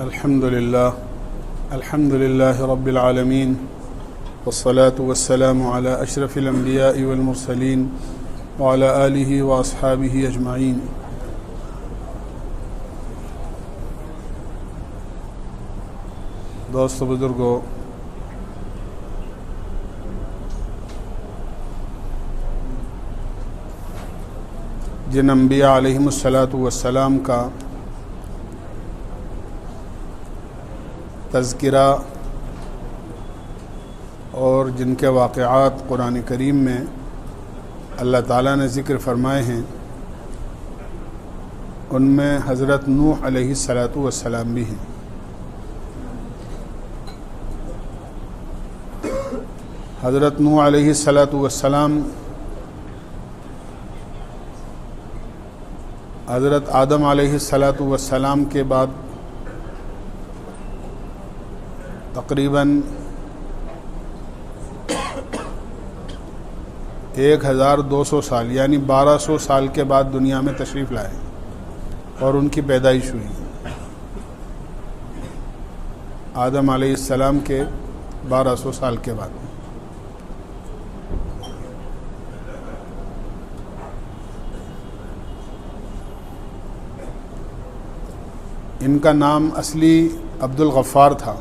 الحمد لله رب العالمين والصلاة والسلام على أشرف الأنبياء والمرسلين وعلى آله وأصحابه أجمعين. دوستو بزرگو، جن انبیاء علیہم السلام کا تذکرہ اور جن کے واقعات قرآن کریم میں اللہ تعالیٰ نے ذکر فرمائے ہیں، ان میں حضرت نوح علیہ السلام بھی ہیں. حضرت نوح علیہ السلام حضرت آدم علیہ السلام کے بعد تقریباً 1200 سال یعنی 1200 سال کے بعد دنیا میں تشریف لائے اور ان کی پیدائش ہوئی. آدم علیہ السلام کے 1200 سال کے بعد. ان کا نام اصلی عبد الغفار تھا.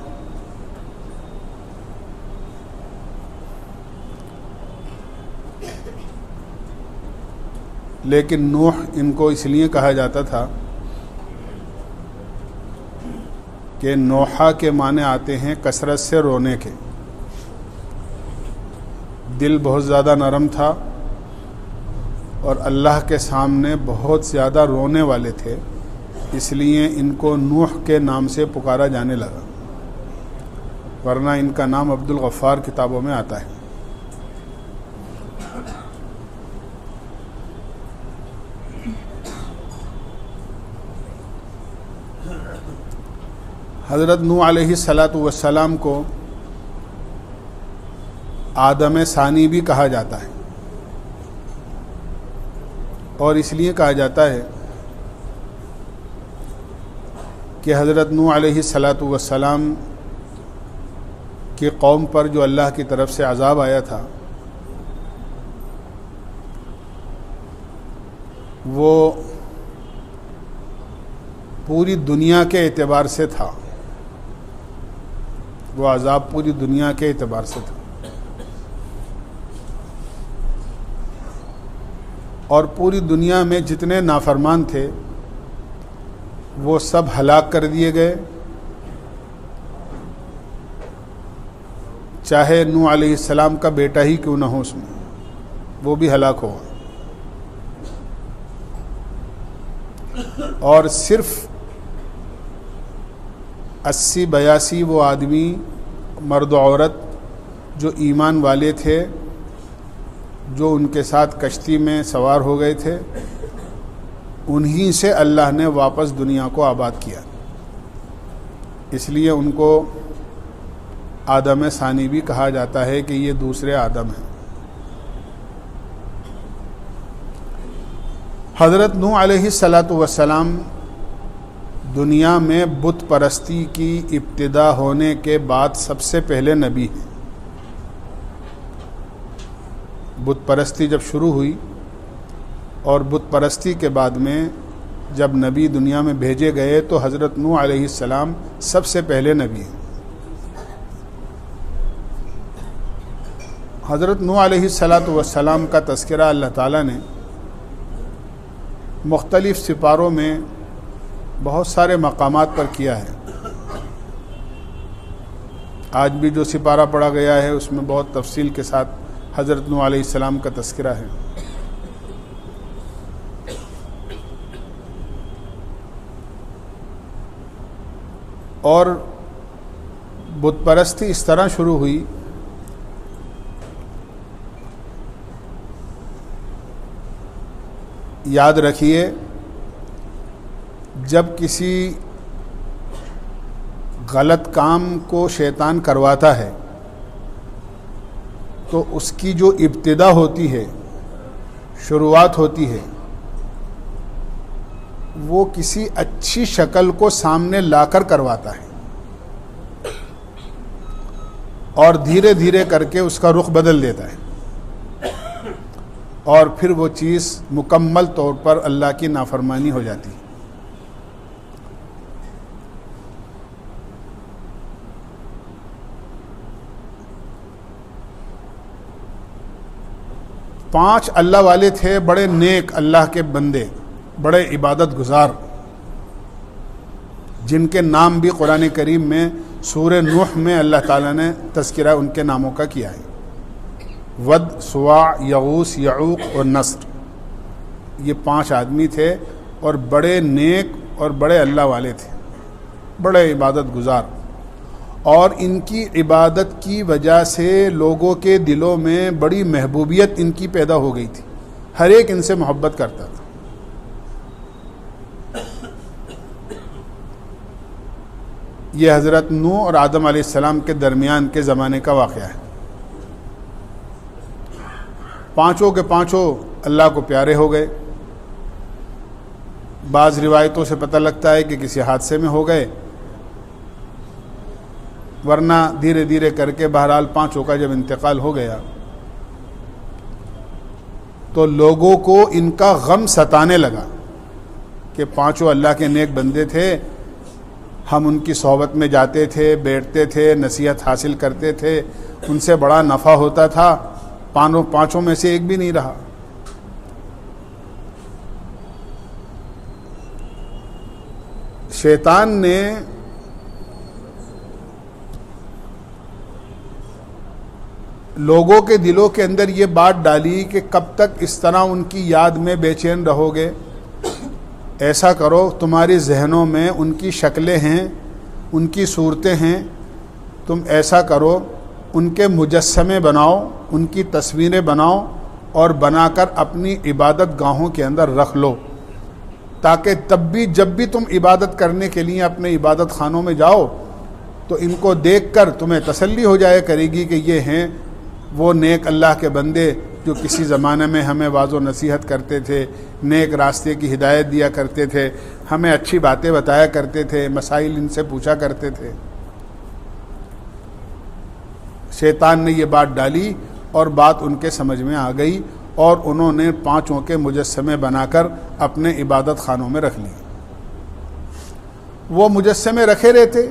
لیکن نوح ان کو اس لیے کہا جاتا تھا کہ نوحہ کے معنی آتے ہیں کثرت سے رونے کے. دل بہت زیادہ نرم تھا اور اللہ کے سامنے بہت زیادہ رونے والے تھے، اس لیے ان کو نوح کے نام سے پکارا جانے لگا، ورنہ ان کا نام عبد الغفار کتابوں میں آتا ہے. حضرت نوح علیہ السلام کو آدم ثانی بھی کہا جاتا ہے، اور اس لیے کہا جاتا ہے کہ حضرت نوح علیہ السلام کی قوم پر جو اللہ کی طرف سے عذاب آیا تھا وہ پوری دنیا کے اعتبار سے تھا. وہ عذاب پوری دنیا کے اعتبار سے تھا اور پوری دنیا میں جتنے نافرمان تھے وہ سب ہلاک کر دیے گئے، چاہے نوح علیہ السلام کا بیٹا ہی کیوں نہ ہو، اس میں وہ بھی ہلاک ہوا. اور صرف 80-82 وہ آدمی مرد و عورت جو ایمان والے تھے، جو ان کے ساتھ کشتی میں سوار ہو گئے تھے، انہی سے اللہ نے واپس دنیا کو آباد کیا. اس لیے ان کو آدم ثانی بھی کہا جاتا ہے کہ یہ دوسرے آدم ہیں. حضرت نوح علیہ السلام دنیا میں بت پرستی کی ابتدا ہونے کے بعد سب سے پہلے نبی ہیں. بت پرستی جب شروع ہوئی اور بت پرستی کے بعد میں جب نبی دنیا میں بھیجے گئے تو حضرت نوح علیہ السلام سب سے پہلے نبی ہیں. حضرت نوح علیہ السلام کا تذکرہ اللہ تعالیٰ نے مختلف سپاروں میں بہت سارے مقامات پر کیا ہے. آج بھی جو سپارہ پڑھا گیا ہے اس میں بہت تفصیل کے ساتھ حضرت نوح علیہ السلام کا تذکرہ ہے. اور بت پرستی اس طرح شروع ہوئی یاد رکھیے، جب کسی غلط کام کو شیطان کرواتا ہے تو اس کی جو ابتدا ہوتی ہے، شروعات ہوتی ہے، وہ کسی اچھی شکل کو سامنے لا کر کرواتا ہے اور دھیرے دھیرے کر کے اس کا رخ بدل دیتا ہے، اور پھر وہ چیز مکمل طور پر اللہ کی نافرمانی ہو جاتی ہے۔ پانچ اللہ والے تھے، بڑے نیک اللہ کے بندے، بڑے عبادت گزار، جن کے نام بھی قرآن کریم میں سورہ نوح میں اللہ تعالیٰ نے تذکرہ ان کے ناموں کا کیا ہے، ود، سواع، یغوث، یعوق اور نصر۔ یہ پانچ آدمی تھے اور بڑے نیک اور بڑے اللہ والے تھے، بڑے عبادت گزار، اور ان کی عبادت کی وجہ سے لوگوں کے دلوں میں بڑی محبوبیت ان کی پیدا ہو گئی تھی، ہر ایک ان سے محبت کرتا تھا۔ یہ حضرت نوح اور آدم علیہ السلام کے درمیان کے زمانے کا واقعہ ہے۔ پانچوں کے پانچوں اللہ کو پیارے ہو گئے۔ بعض روایتوں سے پتہ لگتا ہے کہ کسی حادثے میں ہو گئے، ورنہ دھیرے دھیرے کر کے بہرحال پانچوں کا جب انتقال ہو گیا تو لوگوں کو ان کا غم ستانے لگا کہ پانچوں اللہ کے نیک بندے تھے، ہم ان کی صحبت میں جاتے تھے، بیٹھتے تھے، نصیحت حاصل کرتے تھے، ان سے بڑا نفع ہوتا تھا، پانچوں میں سے ایک بھی نہیں رہا۔ شیطان نے لوگوں کے دلوں کے اندر یہ بات ڈالی کہ کب تک اس طرح ان کی یاد میں بے چین رہو گے؟ ایسا کرو، تمہاری ذہنوں میں ان کی شکلیں ہیں، ان کی صورتیں ہیں، تم ایسا کرو ان کے مجسمے بناؤ، ان کی تصویریں بناؤ اور بنا کر اپنی عبادت گاہوں کے اندر رکھ لو، تاکہ تب بھی جب بھی تم عبادت کرنے کے لیے اپنے عبادت خانوں میں جاؤ تو ان کو دیکھ کر تمہیں تسلی ہو جایا کرے گی کہ یہ ہیں وہ نیک اللہ کے بندے جو کسی زمانے میں ہمیں واعظ و نصیحت کرتے تھے، نیک راستے کی ہدایت دیا کرتے تھے، ہمیں اچھی باتیں بتایا کرتے تھے، مسائل ان سے پوچھا کرتے تھے۔ شیطان نے یہ بات ڈالی اور بات ان کے سمجھ میں آ گئی، اور انہوں نے پانچوں کے مجسمے بنا کر اپنے عبادت خانوں میں رکھ لیے۔ وہ مجسمے رکھے رہتے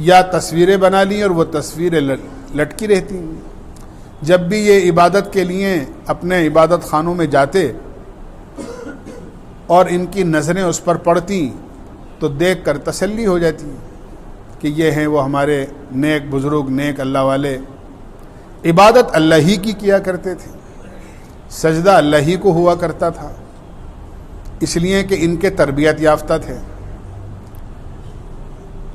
یا تصویریں بنا لی اور وہ تصویریں لٹکی رہتی۔ جب بھی یہ عبادت کے لیے اپنے عبادت خانوں میں جاتے اور ان کی نظریں اس پر پڑتی تو دیکھ کر تسلی ہو جاتی کہ یہ ہیں وہ ہمارے نیک بزرگ، نیک اللہ والے۔ عبادت اللہ ہی کی کیا کرتے تھے، سجدہ اللہ ہی کو ہوا کرتا تھا، اس لیے کہ ان کے تربیت یافتہ تھے۔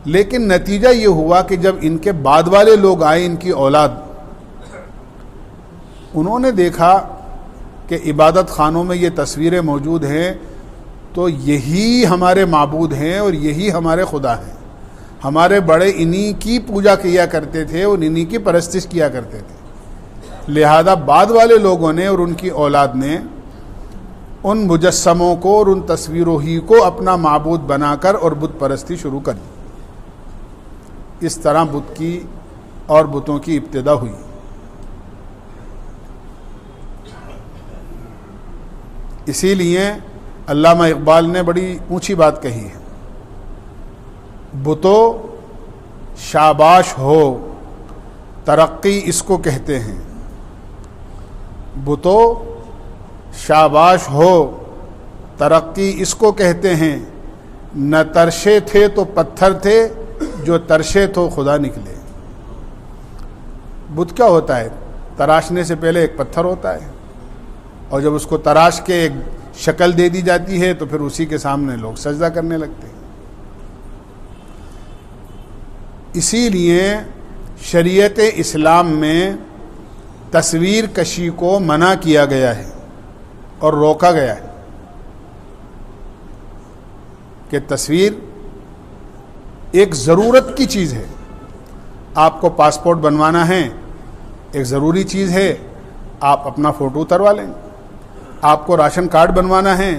لیکن نتیجہ یہ ہوا کہ جب ان کے بعد والے لوگ آئے، ان کی اولاد، انہوں نے دیکھا کہ عبادت خانوں میں یہ تصویریں موجود ہیں تو یہی ہمارے معبود ہیں اور یہی ہمارے خدا ہیں، ہمارے بڑے انہی کی پوجا کیا کرتے تھے اور انہی کی پرستش کیا کرتے تھے۔ لہذا بعد والے لوگوں نے اور ان کی اولاد نے ان مجسموں کو اور ان تصویروں ہی کو اپنا معبود بنا کر اور بت پرستی شروع کر دی۔ اس طرح بت کی اور بتوں کی ابتدا ہوئی۔ اسی لیے علامہ اقبال نے بڑی اونچی بات کہی ہے، بتو شاباش ہو ترقی اس کو کہتے ہیں، بتو شاباش ہو ترقی اس کو کہتے ہیں، نہ ترشے تھے تو پتھر تھے، جو ترشے تو خدا نکلے۔ بت کیا ہوتا ہے؟ تراشنے سے پہلے ایک پتھر ہوتا ہے، اور جب اس کو تراش کے ایک شکل دے دی جاتی ہے تو پھر اسی کے سامنے لوگ سجدہ کرنے لگتے ہیں۔ اسی لیے شریعت اسلام میں تصویر کشی کو منع کیا گیا ہے اور روکا گیا ہے کہ تصویر ایک ضرورت کی چیز ہے۔ آپ کو پاسپورٹ بنوانا ہے، ایک ضروری چیز ہے، آپ اپنا فوٹو اتروا لیں۔ آپ کو راشن کارڈ بنوانا ہے،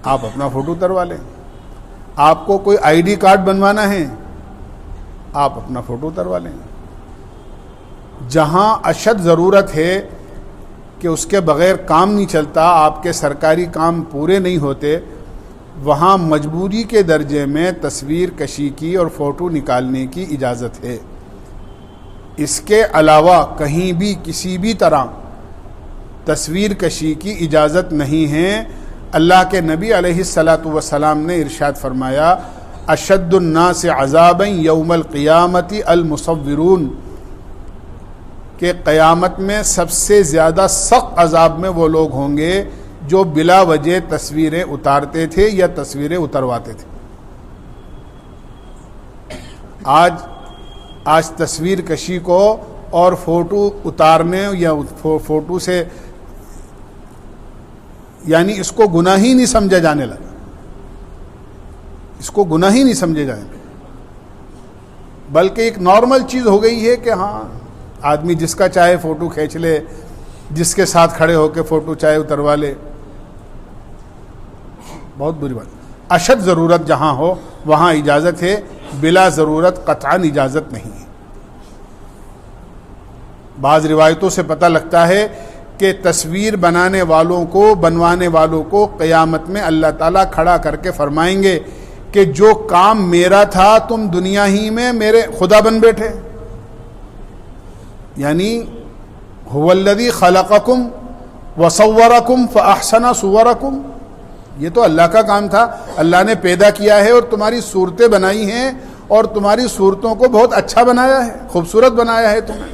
آپ اپنا فوٹو اتروا لیں. آپ کو کوئی آئی ڈی کارڈ بنوانا ہے, آپ اپنا فوٹو اتروا لیں. جہاں اشد ضرورت ہے کہ اس کے بغیر کام نہیں چلتا, آپ کے سرکاری کام پورے نہیں ہوتے, وہاں مجبوری کے درجے میں تصویر کشی کی اور فوٹو نکالنے کی اجازت ہے. اس کے علاوہ کہیں بھی کسی بھی طرح تصویر کشی کی اجازت نہیں ہے. اللہ کے نبی علیہ الصلاۃ والسلام نے ارشاد فرمایا, اشد الناس عذابا یوم القیامت المصورون, کہ قیامت میں سب سے زیادہ سخت عذاب میں وہ لوگ ہوں گے جو بلا وجہ تصویریں اتارتے تھے یا تصویریں اترواتے تھے. آج تصویر کشی کو اور فوٹو اتارنے یا فوٹو سے یعنی اس کو گناہ ہی نہیں سمجھا جانے لگا, اس کو گناہ ہی نہیں سمجھے جانے لگا, بلکہ ایک نارمل چیز ہو گئی ہے کہ ہاں آدمی جس کا چاہے فوٹو کھینچ لے, جس کے ساتھ کھڑے ہو کے فوٹو چاہے اتروا لے. بہت بری بات. اشد ضرورت جہاں ہو وہاں اجازت ہے, بلا ضرورت قطعاً اجازت نہیں ہے. بعض روایتوں سے پتہ لگتا ہے کہ تصویر بنانے والوں کو, بنوانے والوں کو قیامت میں اللہ تعالیٰ کھڑا کر کے فرمائیں گے کہ جو کام میرا تھا تم دنیا ہی میں میرے خدا بن بیٹھے. یعنی هو الذی خلقکم وصورکم فاحسن صورکم, یہ تو اللہ کا کام تھا, اللہ نے پیدا کیا ہے اور تمہاری صورتیں بنائی ہیں اور تمہاری صورتوں کو بہت اچھا بنایا ہے, خوبصورت بنایا ہے تمہیں.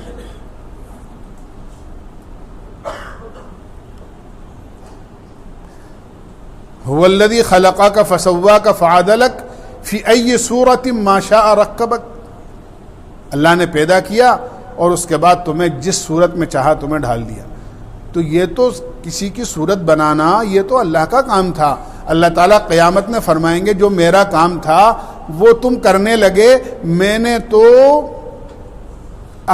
هو الذی خلقک فسواک فعدلک فی ای صورت ما شاء رکبک, اللہ نے پیدا کیا اور اس کے بعد تمہیں جس صورت میں چاہا تمہیں ڈھال دیا. تو یہ تو کسی کی صورت بنانا یہ تو اللہ کا کام تھا. اللہ تعالیٰ قیامت میں فرمائیں گے جو میرا کام تھا وہ تم کرنے لگے, میں نے تو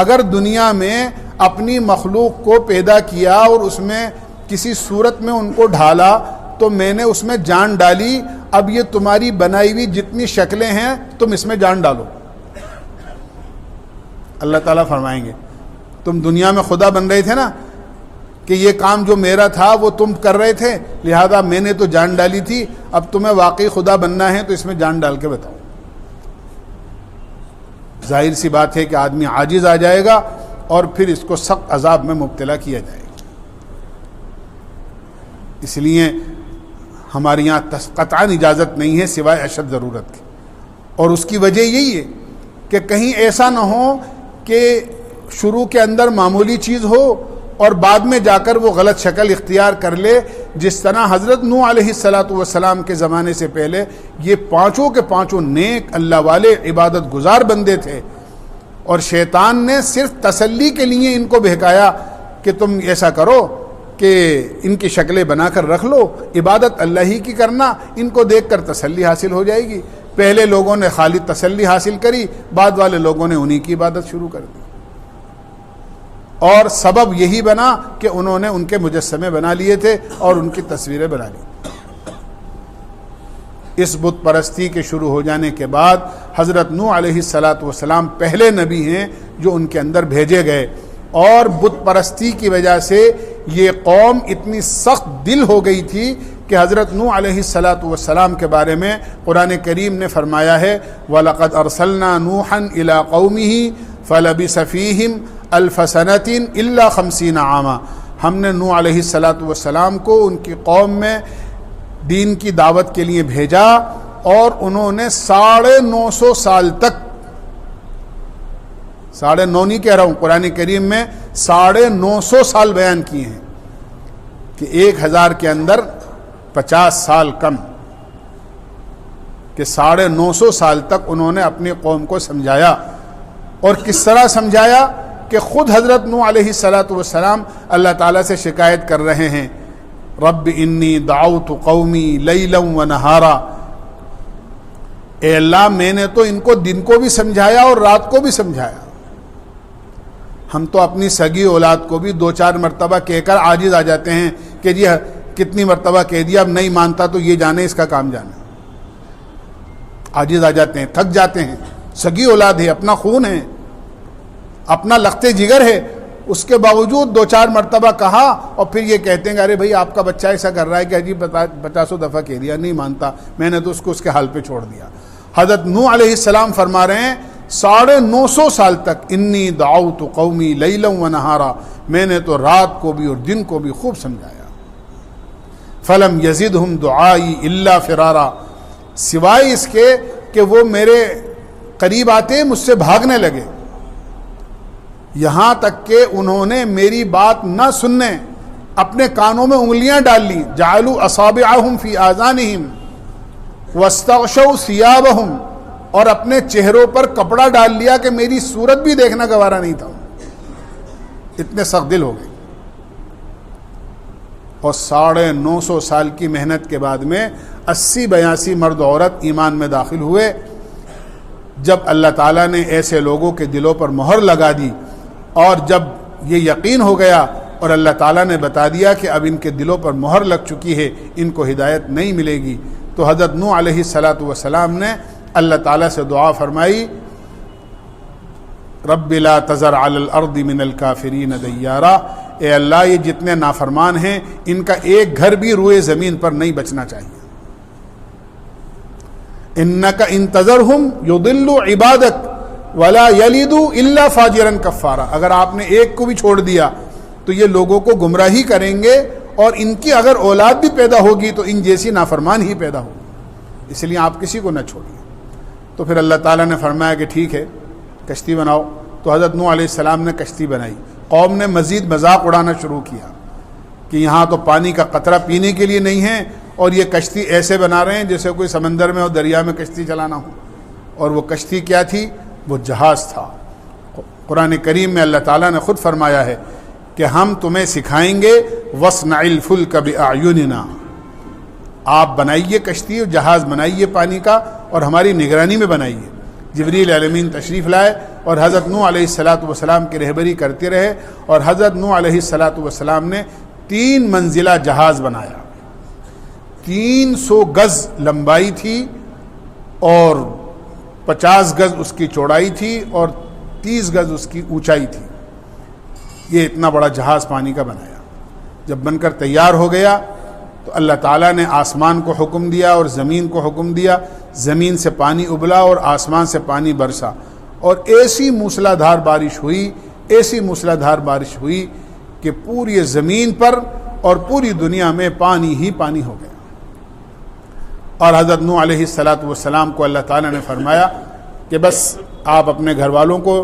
اگر دنیا میں اپنی مخلوق کو پیدا کیا اور اس میں کسی صورت میں ان کو ڈھالا تو میں نے اس میں جان ڈالی, اب یہ تمہاری بنائی ہوئی جتنی شکلیں ہیں تم اس میں جان ڈالو. اللہ تعالیٰ فرمائیں گے تم دنیا میں خدا بن رہے تھے نا, کہ یہ کام جو میرا تھا وہ تم کر رہے تھے, لہذا میں نے تو جان ڈالی تھی, اب تمہیں واقعی خدا بننا ہے تو اس میں جان ڈال کے بتاؤ. ظاہر سی بات ہے کہ آدمی عاجز آ جائے گا اور پھر اس کو سخت عذاب میں مبتلا کیا جائے گا. اس لیے ہمارے یہاں قطعاً اجازت نہیں ہے سوائے اشد ضرورت کی. اور اس کی وجہ یہی ہے کہ کہیں ایسا نہ ہو کہ شروع کے اندر معمولی چیز ہو اور بعد میں جا کر وہ غلط شکل اختیار کر لے, جس طرح حضرت نوح علیہ الصلاۃ والسلام کے زمانے سے پہلے یہ پانچوں کے پانچوں نیک اللہ والے عبادت گزار بندے تھے, اور شیطان نے صرف تسلی کے لیے ان کو بہکایا کہ تم ایسا کرو کہ ان کی شکلیں بنا کر رکھ لو, عبادت اللہ ہی کی کرنا, ان کو دیکھ کر تسلی حاصل ہو جائے گی. پہلے لوگوں نے خالی تسلی حاصل کری, بعد والے لوگوں نے انہی کی عبادت شروع کر دی, اور سبب یہی بنا کہ انہوں نے ان کے مجسمے بنا لیے تھے اور ان کی تصویریں بنا لی. اس بت پرستی کے شروع ہو جانے کے بعد حضرت نوح علیہ الصلاۃ والسلام پہلے نبی ہیں جو ان کے اندر بھیجے گئے, اور بت پرستی کی وجہ سے یہ قوم اتنی سخت دل ہو گئی تھی کہ حضرت نوح علیہ الصلاۃ والسلام کے بارے میں قرآن کریم نے فرمایا ہے وَلَقَدْ أَرْسَلْنَا نُوحًا إِلَىٰ قَوْمِهِ فَلَبِثَ فِيهِمْ أَلْفَ سَنَةٍ إِلَّا 50 عَامًا. ہم نے نوح علیہ الصلاۃ والسلام کو ان کی قوم میں دین کی دعوت کے لیے بھیجا, اور انہوں نے 950 سال تک, 9.5 نہیں کہہ رہا ہوں, قرآن کریم میں 950 سال بیان کیے ہیں کہ 1000 کے اندر 50 سال کم, کہ 950 سال تک انہوں نے اپنی قوم کو سمجھایا. اور کس طرح سمجھایا کہ خود حضرت نوح علیہ الصلاۃ والسلام اللہ تعالیٰ سے شکایت کر رہے ہیں, رب انی دعوت قومی لیلا ونہارا, اے اللہ میں نے تو ان کو دن کو بھی سمجھایا اور رات کو بھی سمجھایا. ہم تو اپنی سگی اولاد کو بھی 2-4 مرتبہ کہہ کر عاجز آ جاتے ہیں کہ جی کتنی مرتبہ کہہ دیا، اب نہیں مانتا تو یہ جانے اس کا کام جانے. عاجز آ جاتے ہیں، تھک جاتے ہیں، سگی اولاد ہے، اپنا خون ہے، اپنا لخت جگر ہے، اس کے باوجود 2-4 مرتبہ کہا اور پھر یہ کہتے ہیں کہ ارے بھائی آپ کا بچہ ایسا کر رہا ہے کہ عجیب 50 دفعہ کہہ دیا نہیں مانتا، میں نے تو اس کو اس کے حال پہ چھوڑ دیا. حضرت نوح علیہ السلام فرما رہے ہیں 950 سال تک انی دعوت قومی لیلا و نہارا، میں نے تو رات کو بھی اور دن کو بھی خوب سمجھایا. فلم یزدہم دعائی الا فرارا، سوائے اس کے کہ وہ میرے قریب آتے مجھ سے بھاگنے لگے. یہاں تک کہ انہوں نے میری بات نہ سننے اپنے کانوں میں انگلیاں ڈال لی. جعلوا اصابعہم فی آذانہم واستغشوا ثیابہم، اور اپنے چہروں پر کپڑا ڈال لیا کہ میری صورت بھی دیکھنا گوارا نہیں تھا. اتنے سخت دل ہو گئے. اور 950 سال کی محنت کے بعد میں 80-82 مرد عورت ایمان میں داخل ہوئے. جب اللہ تعالیٰ نے ایسے لوگوں کے دلوں پر مہر لگا دی اور جب یہ یقین ہو گیا اور اللہ تعالیٰ نے بتا دیا کہ اب ان کے دلوں پر مہر لگ چکی ہے، ان کو ہدایت نہیں ملے گی، تو حضرت نوح علیہ السلام نے اللہ تعالیٰ سے دعا فرمائی، رب لا تذر علی الارض من الکافرین دیارا، اے اللہ یہ جتنے نافرمان ہیں ان کا ایک گھر بھی روئے زمین پر نہیں بچنا چاہیے. انک ان تذرہم یضلوا عبادک ولا یلدوا الا فاجرا کفارا، اگر آپ نے ایک کو بھی چھوڑ دیا تو یہ لوگوں کو گمراہی کریں گے اور ان کی اگر اولاد بھی پیدا ہوگی تو ان جیسی نافرمان ہی پیدا ہوگی، اس لیے آپ کسی کو نہ چھوڑیے. تو پھر اللہ تعالیٰ نے فرمایا کہ ٹھیک ہے کشتی بناؤ. تو حضرت نوح علیہ السلام نے کشتی بنائی. قوم نے مزید مذاق اڑانا شروع کیا کہ یہاں تو پانی کا قطرہ پینے کے لیے نہیں ہے اور یہ کشتی ایسے بنا رہے ہیں جیسے کوئی سمندر میں اور دریا میں کشتی چلانا ہو. اور وہ کشتی کیا تھی؟ وہ جہاز تھا. قرآن کریم میں اللہ تعالیٰ نے خود فرمایا ہے کہ ہم تمہیں سکھائیں گے وَاصْنَعِ الْفُلْكَ بِأَعْيُنِنَا، آپ بنائیے کشتی اور جہاز بنائیے پانی کا اور ہماری نگرانی میں بنائیے. جبریل علیہ الامین تشریف لائے اور حضرت نوح علیہ السلام کی رہبری کرتے رہے اور حضرت نوح علیہ السلام نے 3 منزلہ جہاز بنایا. 300 گز لمبائی تھی اور 50 گز اس کی چوڑائی تھی اور 30 گز اس کی اونچائی تھی. یہ اتنا بڑا جہاز پانی کا بنایا. جب بن کر تیار ہو گیا تو اللہ تعالیٰ نے آسمان کو حکم دیا اور زمین کو حکم دیا، زمین سے پانی ابلا اور آسمان سے پانی برسا اور ایسی موسلا دھار بارش ہوئی کہ پوری زمین پر اور پوری دنیا میں پانی ہی پانی ہو گیا. اور حضرت نوح علیہ السلام کو اللہ تعالیٰ نے فرمایا کہ بس آپ اپنے گھر والوں کو،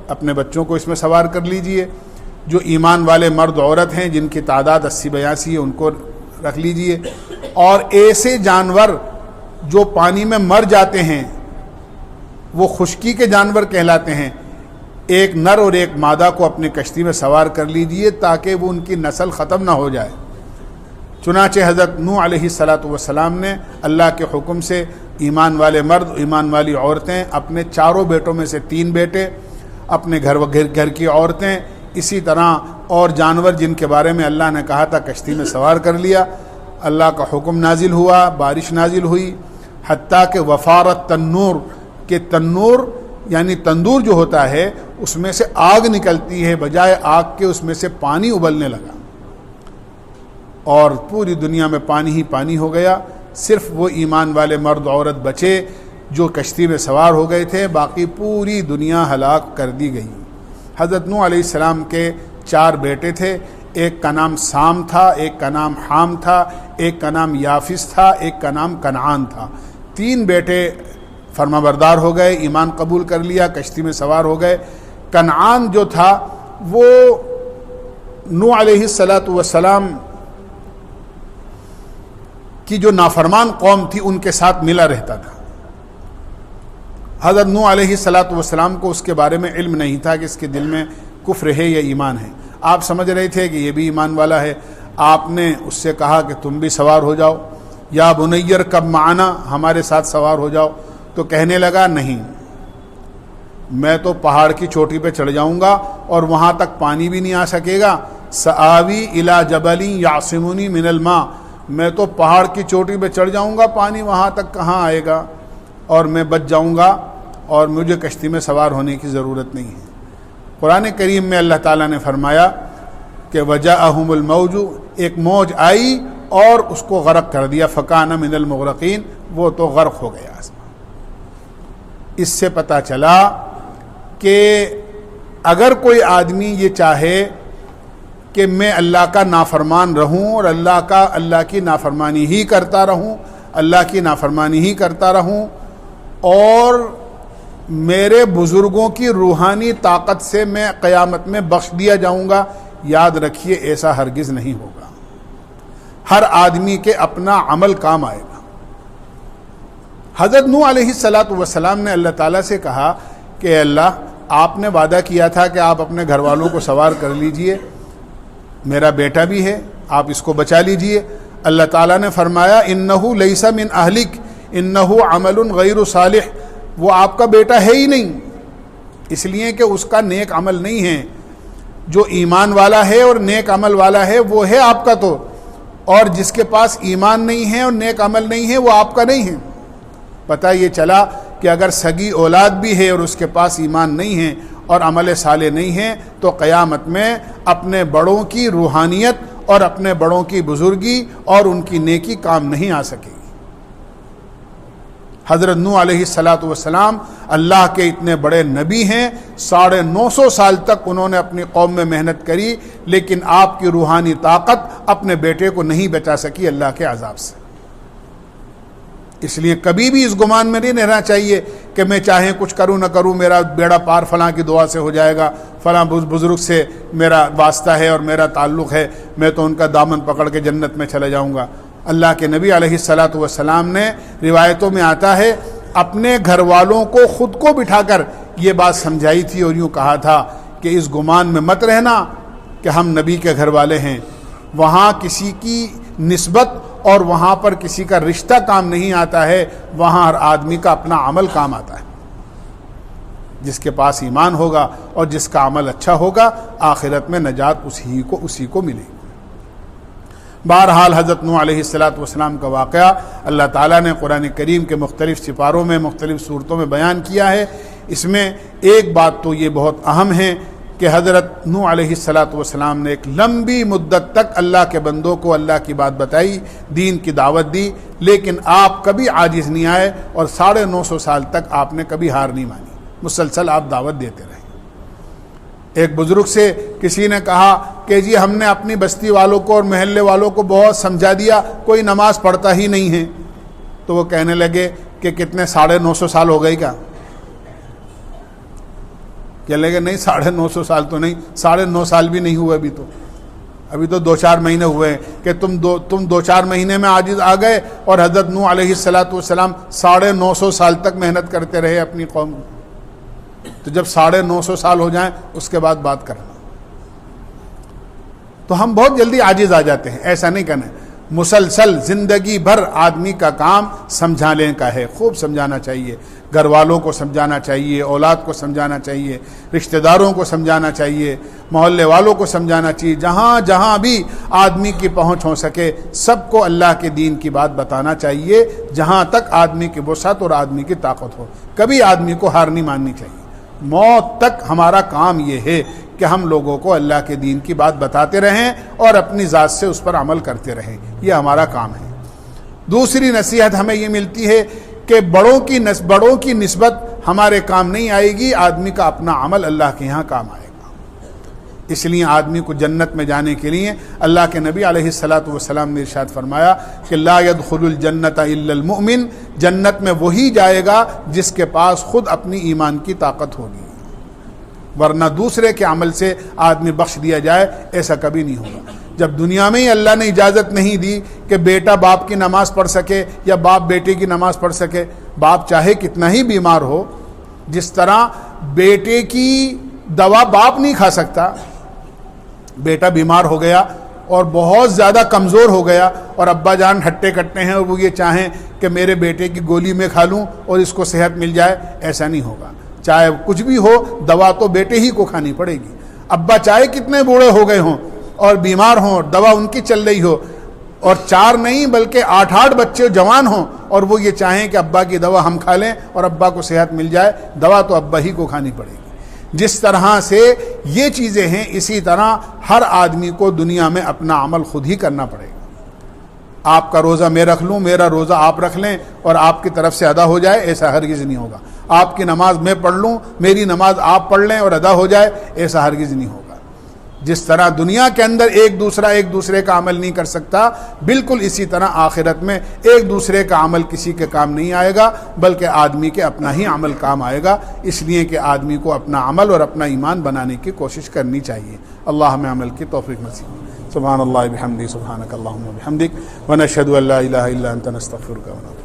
اپنے بچوں کو اس میں سوار کر لیجئے، جو ایمان والے مرد عورت ہیں جن کی تعداد 80-82 ہے ان کو رکھ لیجئے، اور ایسے جانور جو پانی میں مر جاتے ہیں وہ خشکی کے جانور کہلاتے ہیں، ایک نر اور ایک مادہ کو اپنے کشتی میں سوار کر لیجئے تاکہ وہ ان کی نسل ختم نہ ہو جائے. چنانچہ حضرت نوح علیہ السلام نے اللہ کے حکم سے ایمان والے مرد، ایمان والی عورتیں، اپنے 4 بیٹوں میں سے 3 بیٹے، اپنے گھر کی عورتیں، اسی طرح اور جانور جن کے بارے میں اللہ نے کہا تھا کشتی میں سوار کر لیا. اللہ کا حکم نازل ہوا، بارش نازل ہوئی، حتیٰ کہ وفارت تنور، کہ تنور یعنی تندور جو ہوتا ہے اس میں سے آگ نکلتی ہے، بجائے آگ کے اس میں سے پانی ابلنے لگا اور پوری دنیا میں پانی ہی پانی ہو گیا. صرف وہ ایمان والے مرد عورت بچے جو کشتی میں سوار ہو گئے تھے، باقی پوری دنیا ہلاک کر دی گئی. حضرت نوح علیہ السلام کے 4 بیٹے تھے، ایک کا نام سام تھا، ایک کا نام حام تھا، ایک کا نام یافس تھا، ایک کا نام کنعان تھا. 3 بیٹے فرما بردار ہو گئے، ایمان قبول کر لیا، کشتی میں سوار ہو گئے. کنعان جو تھا وہ نوح علیہ السلام کی جو نافرمان قوم تھی ان کے ساتھ ملا رہتا تھا. حضرت نوح علیہ السلام کو اس کے بارے میں علم نہیں تھا کہ اس کے دل میں کفر ہے یا ایمان ہے. آپ سمجھ رہے تھے کہ یہ بھی ایمان والا ہے. آپ نے اس سے کہا کہ تم بھی سوار ہو جاؤ، یا بنیر کب معنا، ہمارے ساتھ سوار ہو جاؤ. تو کہنے لگا نہیں، میں تو پہاڑ کی چوٹی پہ چڑھ جاؤں گا اور وہاں تک پانی بھی نہیں آ سکے گا. سآوی الی جبل یعصمنی من الماء، میں تو پہاڑ کی چوٹی پہ چڑھ جاؤں گا، پانی وہاں تک کہاں آئے گا، اور میں بچ جاؤں گا اور مجھے کشتی میں سوار ہونے کی ضرورت نہیں ہے۔ قرآن کریم میں اللہ تعالیٰ نے فرمایا کہ وجاءہم الموج، ایک موج آئی اور اس کو غرق کر دیا، فکان من المغرقین، وہ تو غرق ہو گیا۔ اس سے پتہ چلا کہ اگر کوئی آدمی یہ چاہے کہ میں اللہ کا نافرمان رہوں اور اللہ کی نافرمانی ہی کرتا رہوں، اللہ کی نافرمانی ہی کرتا رہوں، اور میرے بزرگوں کی روحانی طاقت سے میں قیامت میں بخش دیا جاؤں گا، یاد رکھیے ایسا ہرگز نہیں ہوگا۔ ہر آدمی کے اپنا عمل کام آئے گا۔ حضرت نوح علیہ السلام نے اللہ تعالیٰ سے کہا کہ اے اللہ، آپ نے وعدہ کیا تھا کہ آپ اپنے گھر والوں کو سوار کر لیجئے، میرا بیٹا بھی ہے، آپ اس کو بچا لیجئے۔ اللہ تعالیٰ نے فرمایا انہو لیس من اہلک انہو عمل غیر صالح، وہ آپ کا بیٹا ہے ہی نہیں، اس لیے کہ اس کا نیک عمل نہیں ہے۔ جو ایمان والا ہے اور نیک عمل والا ہے وہ ہے آپ کا، تو اور جس کے پاس ایمان نہیں ہے اور نیک عمل نہیں ہے وہ آپ کا نہیں ہے۔ پتہ یہ چلا کہ اگر سگی اولاد بھی ہے اور اس کے پاس ایمان نہیں ہے اور عمل صالح نہیں ہے تو قیامت میں اپنے بڑوں کی روحانیت اور اپنے بڑوں کی بزرگی اور ان کی نیکی کام نہیں آ سکے گی۔ حضرت نوح علیہ السلام اللہ کے اتنے بڑے نبی ہیں، 950 سال تک انہوں نے اپنی قوم میں محنت کری، لیکن آپ کی روحانی طاقت اپنے بیٹے کو نہیں بچا سکی اللہ کے عذاب سے۔ اس لیے کبھی بھی اس گمان میں نہیں رہنا چاہیے کہ میں چاہے کچھ کروں نہ کروں میرا بیڑا پار فلاں کی دعا سے ہو جائے گا، فلاں بزرگ سے میرا واسطہ ہے اور میرا تعلق ہے، میں تو ان کا دامن پکڑ کے جنت میں چلے جاؤں گا۔ اللہ کے نبی علیہ السلام نے روایتوں میں آتا ہے اپنے گھر والوں کو خود کو بٹھا کر یہ بات سمجھائی تھی اور یوں کہا تھا کہ اس گمان میں مت رہنا کہ ہم نبی کے گھر والے ہیں، وہاں کسی کی نسبت اور وہاں پر کسی کا رشتہ کام نہیں آتا ہے، وہاں ہر آدمی کا اپنا عمل کام آتا ہے۔ جس کے پاس ایمان ہوگا اور جس کا عمل اچھا ہوگا آخرت میں نجات اسی کو ملے گی۔ بہرحال حضرت نوح علیہ السلام کا واقعہ اللہ تعالیٰ نے قرآن کریم کے مختلف سپاروں میں مختلف صورتوں میں بیان کیا ہے۔ اس میں ایک بات تو یہ بہت اہم ہے کہ حضرت نوح علیہ السلام نے ایک لمبی مدت تک اللہ کے بندوں کو اللہ کی بات بتائی، دین کی دعوت دی، لیکن آپ کبھی عاجز نہیں آئے اور 950 سال تک آپ نے کبھی ہار نہیں مانی، مسلسل آپ دعوت دیتے رہے۔ ایک بزرگ سے کسی نے کہا کہ جی ہم نے اپنی بستی والوں کو اور محلے والوں کو بہت سمجھا دیا، کوئی نماز پڑھتا ہی نہیں ہے۔ تو وہ کہنے لگے کہ کتنے 950 سال ہو گئی کیا؟ کہنے لگے نہیں 950 سال تو نہیں، 9.5 سال بھی نہیں ہوئے ابھی تو 2-4 مہینے ہوئے ہیں کہ تم 2-4 مہینے میں عاجز آ گئے، اور حضرت نوح علیہ السلام 950 سال تک محنت کرتے رہے اپنی قوم۔ تو جب 950 سال ہو جائیں اس کے بعد بات کرنا، تو ہم بہت جلدی عاجز آ جاتے ہیں۔ ایسا نہیں کرنا، مسلسل زندگی بھر آدمی کا کام سمجھانے کا ہے، خوب سمجھانا چاہیے، گھر والوں کو سمجھانا چاہیے، اولاد کو سمجھانا چاہیے، رشتہ داروں کو سمجھانا چاہیے، محلے والوں کو سمجھانا چاہیے، جہاں جہاں بھی آدمی کی پہنچ ہو سکے سب کو اللہ کے دین کی بات بتانا چاہیے، جہاں تک آدمی کی وسعت اور آدمی کی طاقت ہو۔ کبھی آدمی کو ہار نہیں ماننی چاہیے۔ موت تک ہمارا کام یہ ہے کہ ہم لوگوں کو اللہ کے دین کی بات بتاتے رہیں اور اپنی ذات سے اس پر عمل کرتے رہیں، یہ ہمارا کام ہے۔ دوسری نصیحت ہمیں یہ ملتی ہے کہ بڑوں کی نسبت ہمارے کام نہیں آئے گی، آدمی کا اپنا عمل اللہ کے یہاں کام آئے گا۔ اس لیے آدمی کو جنت میں جانے کے لیے اللہ کے نبی علیہ السلام نے ارشاد فرمایا کہ لا يدخل الجنت الا المؤمن، جنت میں وہی جائے گا جس کے پاس خود اپنی ایمان کی طاقت ہوگی، ورنہ دوسرے کے عمل سے آدمی بخش دیا جائے ایسا کبھی نہیں ہوگا۔ جب دنیا میں ہی اللہ نے اجازت نہیں دی کہ بیٹا باپ کی نماز پڑھ سکے یا باپ بیٹے کی نماز پڑھ سکے، باپ چاہے کتنا ہی بیمار ہو، جس طرح بیٹے کی دوا باپ نہیں کھا سکتا، بیٹا بیمار ہو گیا اور بہت زیادہ کمزور ہو گیا اور ابا جان ہٹے کٹے ہیں اور وہ یہ چاہیں کہ میرے بیٹے کی گولی میں کھا لوں اور اس کو صحت مل جائے، ایسا نہیں ہوگا۔ چاہے کچھ بھی ہو دوا تو بیٹے ہی کو کھانی پڑے گی۔ ابا چاہے کتنے بوڑھے ہو گئے ہوں اور بیمار ہوں اور دوا ان کی چل رہی ہو اور 4 نہیں بلکہ 8 بچے جوان ہوں اور وہ یہ چاہیں کہ ابا کی دوا ہم کھا لیں اور ابا کو صحت مل جائے، دوا تو ابا ہی کو کھانی پڑے گی۔ جس طرح سے یہ چیزیں ہیں، اسی طرح ہر آدمی کو دنیا میں اپنا عمل خود ہی کرنا پڑے گا۔ آپ کا روزہ میں رکھ لوں، میرا روزہ آپ رکھ لیں اور آپ کی طرف سے ادا ہو جائے، ایسا ہرگز نہیں ہوگا۔ آپ کی نماز میں پڑھ لوں، میری نماز آپ پڑھ لیں اور ادا ہو جائے، ایسا ہرگز نہیں ہوگا۔ جس طرح دنیا کے اندر ایک دوسرے کا عمل نہیں کر سکتا، بالکل اسی طرح آخرت میں ایک دوسرے کا عمل کسی کے کام نہیں آئے گا، بلکہ آدمی کے اپنا ہی عمل کام آئے گا۔ اس لیے کہ آدمی کو اپنا عمل اور اپنا ایمان بنانے کی کوشش کرنی چاہیے۔ اللہ ہمیں عمل کی توفیق نصیب۔ سبحان اللہ بحمدہ، سبحانک اللہم وبحمدک، ونشہد ان لا الہ الا انت، نستغفرک ونتوب۔